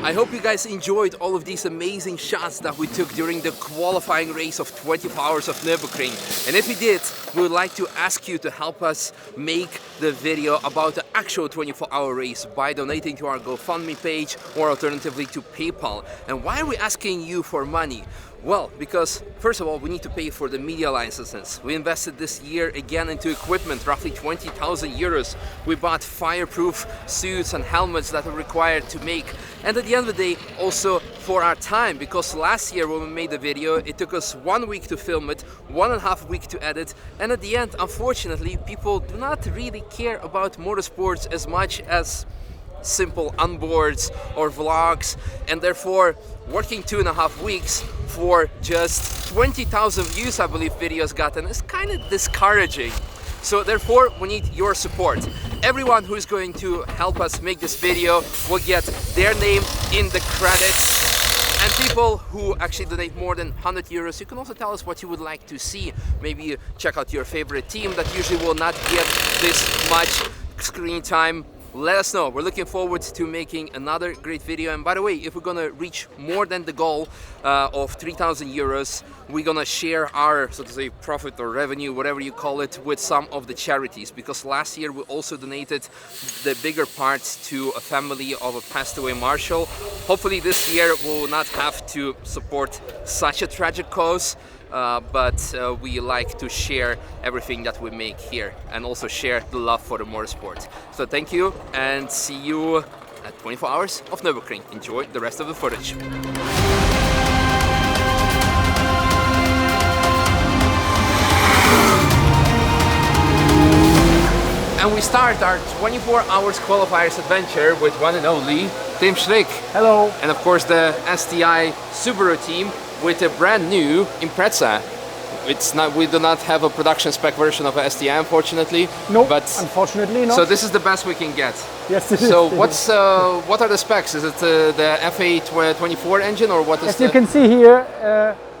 I hope you guys enjoyed all of these amazing shots that we took during the qualifying race of 24 hours of Nürburgring. And if you did, we would like to ask you to help us make the video about the actual 24-hour race by donating to our GoFundMe page or alternatively to PayPal. And why are we asking you for money? Well, because first of all, we need to pay for the media licenses. We invested this year again into equipment, roughly 20,000 euros. We bought fireproof suits and helmets that are required to make. And at the end of the day, also for our time, because last year when we made the video, it took us 1 week to film it, 1.5 weeks to edit. And at the end, unfortunately, people do not really care about motorsports as much as simple onboards or vlogs, and therefore working 2.5 weeks for just 20,000 views, I believe videos gotten, is kind of discouraging. So therefore we need your support. Everyone who is going to help us make this video will get their name in the credits. And people who actually donate more than 100 euros, you can also tell us what you would like to see. Maybe check out your favorite team that usually will not get this much screen time. Let us know. We're looking forward to making another great video. And by the way, if we're gonna reach more than the goal of 3,000 euros, we're gonna share our, so to say, profit or revenue, whatever you call it, with some of the charities. Because last year we also donated the bigger part to a family of a passed away marshal. Hopefully this year we'll not have to support such a tragic cause. But we like to share everything that we make here and also share the love for the motorsport. So thank you and see you at 24 hours of Nürburgring. Enjoy the rest of the footage. And we start our 24 hours qualifiers adventure with one and only Team Schrick. Hello. And of course the STI Subaru team with a brand new Impreza. It's not, we do not have a production spec version of a STI, unfortunately. No, but unfortunately not. So this is the best we can get. Yes, it is. So what's what are the specs? Is it the FA24 engine or what is? As you can see here,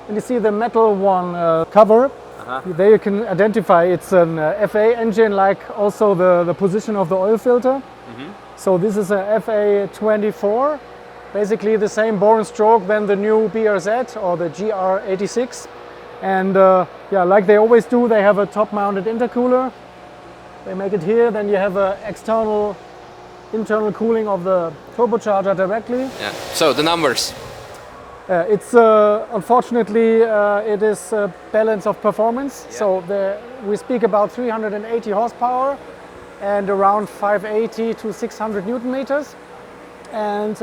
when you see the metal one cover, there you can identify it's an FA engine, like also the position of the oil filter. So this is a FA24. Basically the same bore and stroke than the new BRZ or the GR86. And yeah, like they always do, they have a top-mounted intercooler. They make it here, then you have an internal cooling of the turbocharger directly. Yeah. So the numbers. It's unfortunately it is a balance of performance. Yeah. So we speak about 380 horsepower and around 580 to 600 Newton meters. And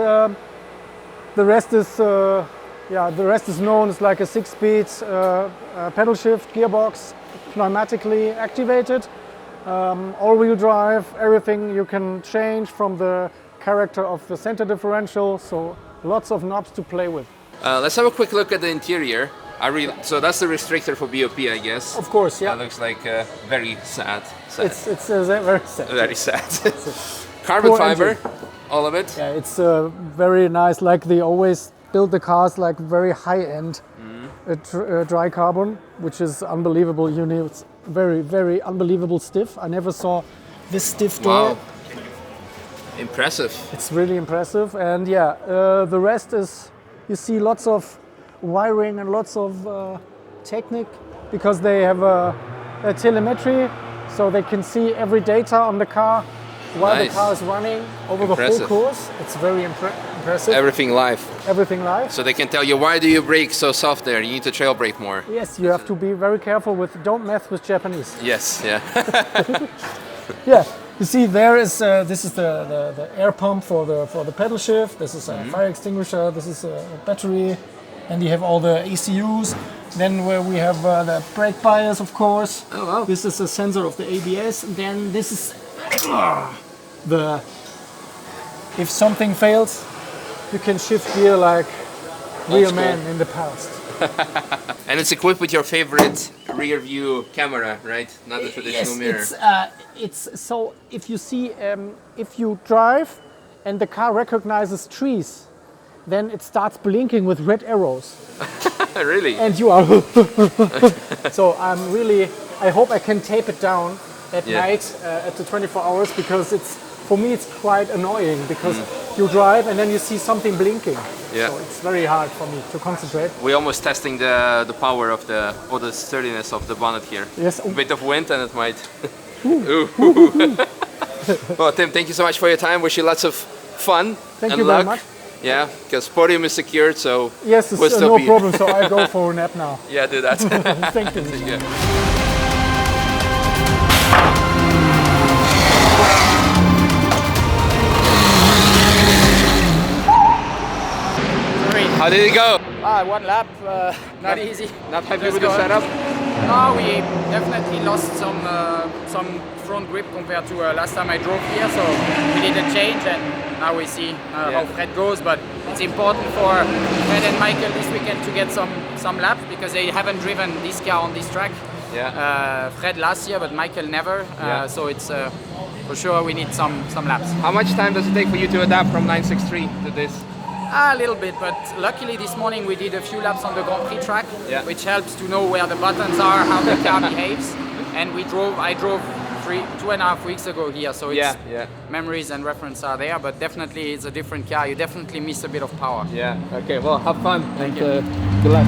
the rest is known as like a 6-speed pedal shift gearbox, pneumatically activated, all-wheel drive, everything you can change from the character of the center differential, so lots of knobs to play with. Let's have a quick look at the interior. So that's the restrictor for BOP, I guess. Of course, yeah. That looks like very sad. It's very sad. Very sad. Carbon fiber. Engine. All of it? Yeah, it's very nice, like they always build the cars like very high-end dry carbon, which is unbelievable. It's very, very unbelievable stiff. I never saw this stiff door. Wow. Impressive. It's really impressive. And yeah, the rest is, you see lots of wiring and lots of technique, because they have a telemetry, so they can see every data on the car while the car is running over the whole course. It's very impressive. Everything live. Everything live. So they can tell you, why do you brake so soft there? You need to trail brake more. Yes, you have to be very careful with, don't mess with Japanese. Yes, yeah. Yeah, you see there is, this is the air pump for the pedal shift. This is a fire extinguisher. This is a battery. And you have all the ECUs. Then where we have the brake bias, of course. Oh, wow. This is a sensor of the ABS. And then this is if something fails, you can shift gear like real men in the past. And it's equipped with your favorite rear view camera, right? Not the traditional mirror. It's so if you see, if you drive and the car recognizes trees, then it starts blinking with red arrows. Really? And you are. So I hope I can tape it down at night at the 24 hours, because for me it's quite annoying, because you drive and then you see something blinking. Yeah. So it's very hard for me to concentrate. We're almost testing the power of or the sturdiness of the bonnet here. Yes. A bit of wind and it might. Ooh. Well, Tim, thank you so much for your time. Wish you lots of fun Thank and you luck. very much. Yeah, because podium is secured, so yes, we'll still no be problem. So I go for a nap now. Yeah, do that. Thank you. Yeah. How did it go? One lap, not easy. Not happy Just with the go- setup? No, we definitely lost some front grip compared to last time I drove here, so we did a change and now we see how Fred goes, but it's important for Fred and Michael this weekend to get some laps because they haven't driven this car on this track. Yeah. Fred last year, but Michael never, so it's for sure we need some laps. How much time does it take for you to adapt from 963 to this? A little bit, but luckily this morning we did a few laps on the Grand Prix track, which helps to know where the buttons are, how the car behaves. And I drove 2.5 weeks ago here, so it's memories and reference are there, but definitely it's a different car. You definitely miss a bit of power. Yeah, okay, well, have fun. Thank and, you. Good luck.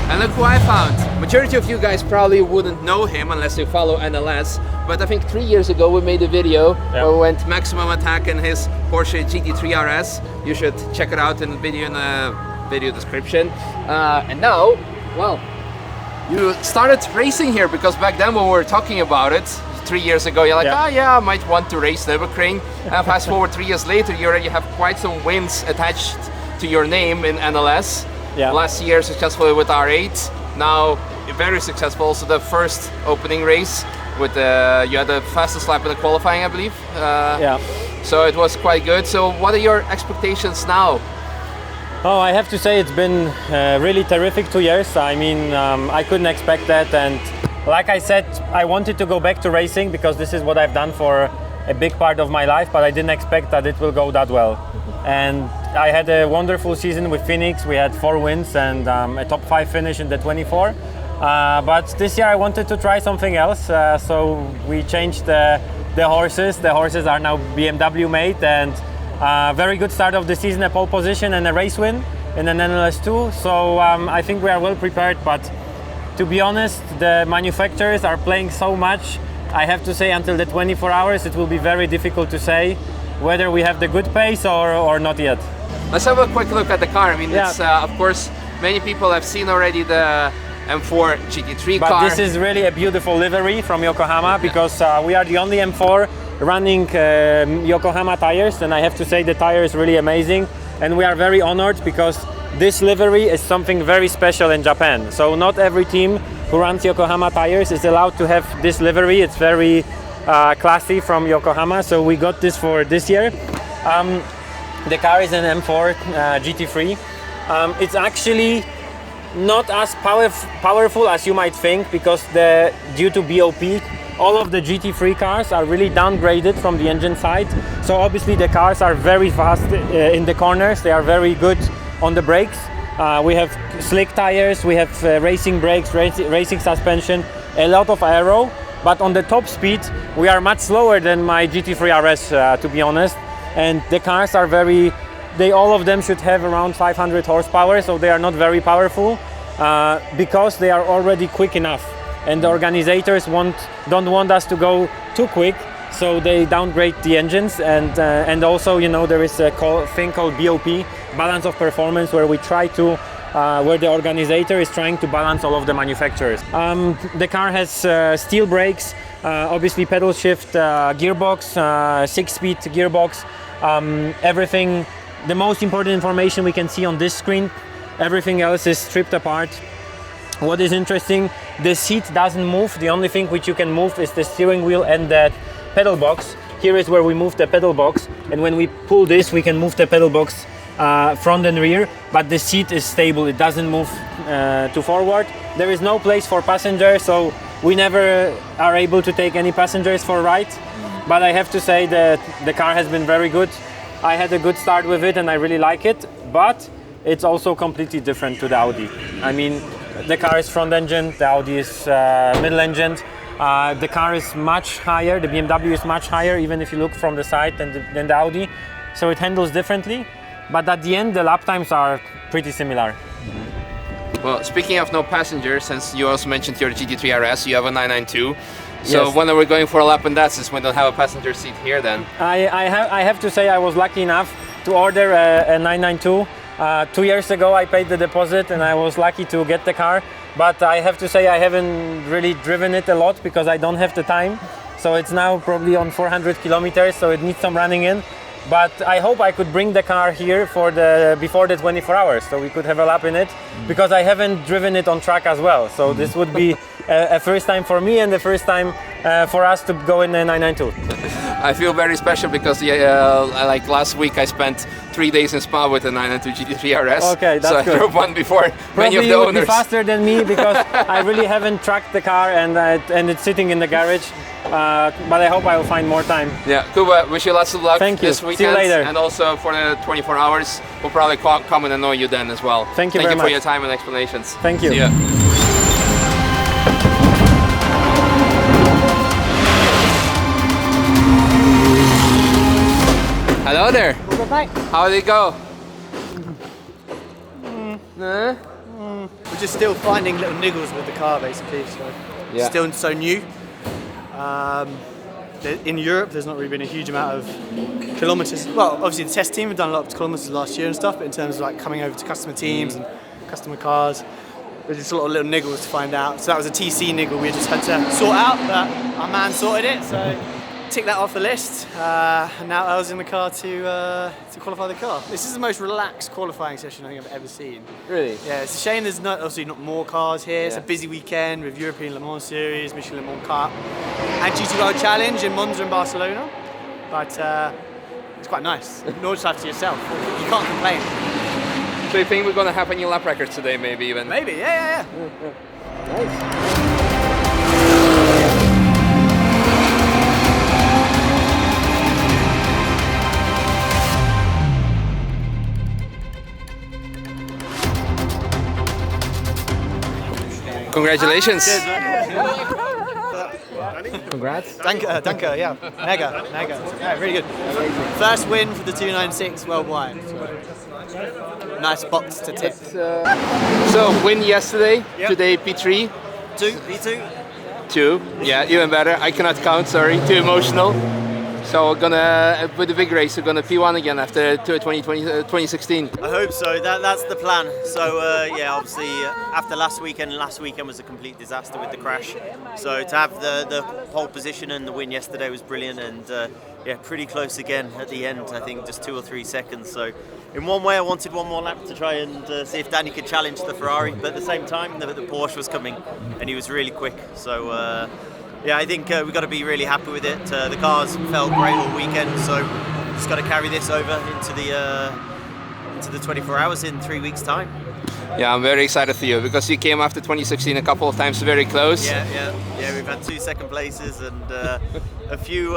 And look who I found. Majority of you guys probably wouldn't know him unless you follow NLS, but I think 3 years ago we made a video where we went maximum attack in his Porsche GT3 RS. You should check it out in the video description. And now, well, you started racing here because back then when we were talking about it, 3 years ago, you're like, I might want to race Nürburgring. And fast forward 3 years later, you already have quite some wins attached to your name in NLS. Last year successful with R8, now very successful also the first opening race with you had the fastest lap in the qualifying, I believe. So it was quite good. So what are your expectations now? Oh, I have to say it's been really terrific 2 years. I mean, I couldn't expect that, and like I said, I wanted to go back to racing because this is what I've done for a big part of my life, but I didn't expect that it will go that well. And I had a wonderful season with Phoenix. We had 4 wins and a top 5 finish in the 24. But this year I wanted to try something else, so we changed the horses. The horses are now BMW made, and very good start of the season, a pole position and a race win in an NLS2. So I think we are well prepared, but to be honest, the manufacturers are playing so much. I have to say until the 24 hours it will be very difficult to say whether we have the good pace or not yet. Let's have a quick look at the car. I mean, it's of course many people have seen already the M4 GT3 car. But this is really a beautiful livery from Yokohama because we are the only M4 running Yokohama tires, and I have to say the tire is really amazing, and we are very honored because this livery is something very special in Japan. So not every team who runs Yokohama tires is allowed to have this livery. It's very classy from Yokohama, so we got this for this year. The car is an M4 GT3. It's actually not as powerful as you might think because due to BOP, all of the GT3 cars are really downgraded from the engine side. So obviously the cars are very fast in the corners. They are very good on the brakes. We have slick tires, we have racing brakes, racing suspension, a lot of aero. But on the top speed, we are much slower than my GT3 RS, to be honest. And the cars are all of them should have around 500 horsepower, so they are not very powerful because they are already quick enough. And the organizers don't want us to go too quick, so they downgrade the engines. And also, you know, there is a thing called BOP, balance of performance, where we try to where the organizer is trying to balance all of the manufacturers. The car has steel brakes, obviously pedal shift gearbox, 6-speed gearbox, everything. The most important information we can see on this screen, everything else is stripped apart. What is interesting, the seat doesn't move. The only thing which you can move is the steering wheel and the pedal box. Here is where we move the pedal box, and when we pull this, we can move the pedal box front and rear, but the seat is stable. It doesn't move to forward. There is no place for passengers, so we never are able to take any passengers for a ride. But I have to say that the car has been very good. I had a good start with it and I really like it, but it's also completely different to the Audi. I mean, the car is front engine, the Audi is middle engine. The car is much higher, the BMW is much higher, even if you look from the side than the Audi. So it handles differently, but at the end the lap times are pretty similar. Well, speaking of no passengers, since you also mentioned your GT3 RS, you have a 992. So Yes. when we're going for a lap in that, since we don't have a passenger seat here then. I have to say I was lucky enough to order a 992. 2 years ago I paid the deposit and I was lucky to get the car, but I have to say I haven't really driven it a lot because I don't have the time. So it's now probably on 400 kilometers, so it needs some running in. But I hope I could bring the car here before the 24 hours, so we could have a lap in it, because I haven't driven it on track as well. So this would be a first time for me and the first time for us to go in a 992. I feel very special because like last week I spent 3 days in Spa with a 992 GT3 RS. Okay, that's so good. I drove one before many of Probably the you would owners. be faster than me because I really haven't tracked the car and it's sitting in the garage. But I hope I will find more time. Yeah, Kuba, wish you lots of luck Thank you. this weekend. See you later. And also for the 24 hours, we'll probably come and annoy you then as well. Thank you very Thank you for much. your time and explanations. Thank you. See ya. Hello there. How did it go? Nah? We're just still finding little niggles with the car, basically. So Yeah. still so new. In Europe, there's not really been a huge amount of kilometers. Well, obviously the test team have done a lot of kilometers last year and stuff, but in terms of like coming over to customer teams and customer cars, there's just a lot of little niggles to find out. So that was a TC niggle we just had to sort out, but our man sorted it. So tick that off the list. And now I was in the car to qualify the car. This is the most relaxed qualifying session I think I've ever seen. Really? Yeah, it's a shame there's obviously not more cars here. It's a Yeah. busy weekend with European Le Mans Series, Michelin Le Mans Cup, and GT World Challenge in Monza and Barcelona. But it's quite nice. Nordic life to yourself. You can't complain. So you think we're gonna have a new lap record today, maybe even? Maybe, yeah. Congratulations. Congrats. Danke, yeah. Mega. Yeah, really good. First win for the 296 worldwide. So nice box to tick. So win yesterday, today P3. P2. 2, yeah, even better. I cannot count, sorry, too emotional. So we're gonna, with the big race, we're gonna P1 again after 2016. I hope so. That's the plan. So yeah, obviously after last weekend was a complete disaster with the crash. So to have the pole position and the win yesterday was brilliant, and yeah, pretty close again at the end. I think just 2 or 3 seconds. So in one way, I wanted one more lap to try and see if Danny could challenge the Ferrari, but at the same time, the Porsche was coming, and he was really quick. So. Yeah, I think we've got to be really happy with it. The cars felt great all weekend, so just got to carry this over into the 24 hours in 3 weeks' time. Yeah, I'm very excited for you because you came after 2016 a couple of times very close. Yeah. We've had 2 second places and a few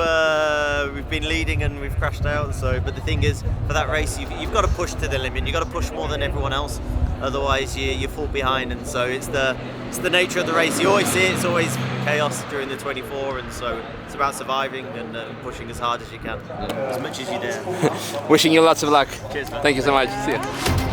we've been leading and we've crashed out. So, but the thing is, for that race, you've got to push to the limit. You've got to push more than everyone else. Otherwise, you fall behind. And so it's the nature of the race. You always see it. It's always chaos during the 24, and so it's about surviving and pushing as hard as you can, as much as you dare. Wishing you lots of luck. Cheers, man. Thank you so much. See ya.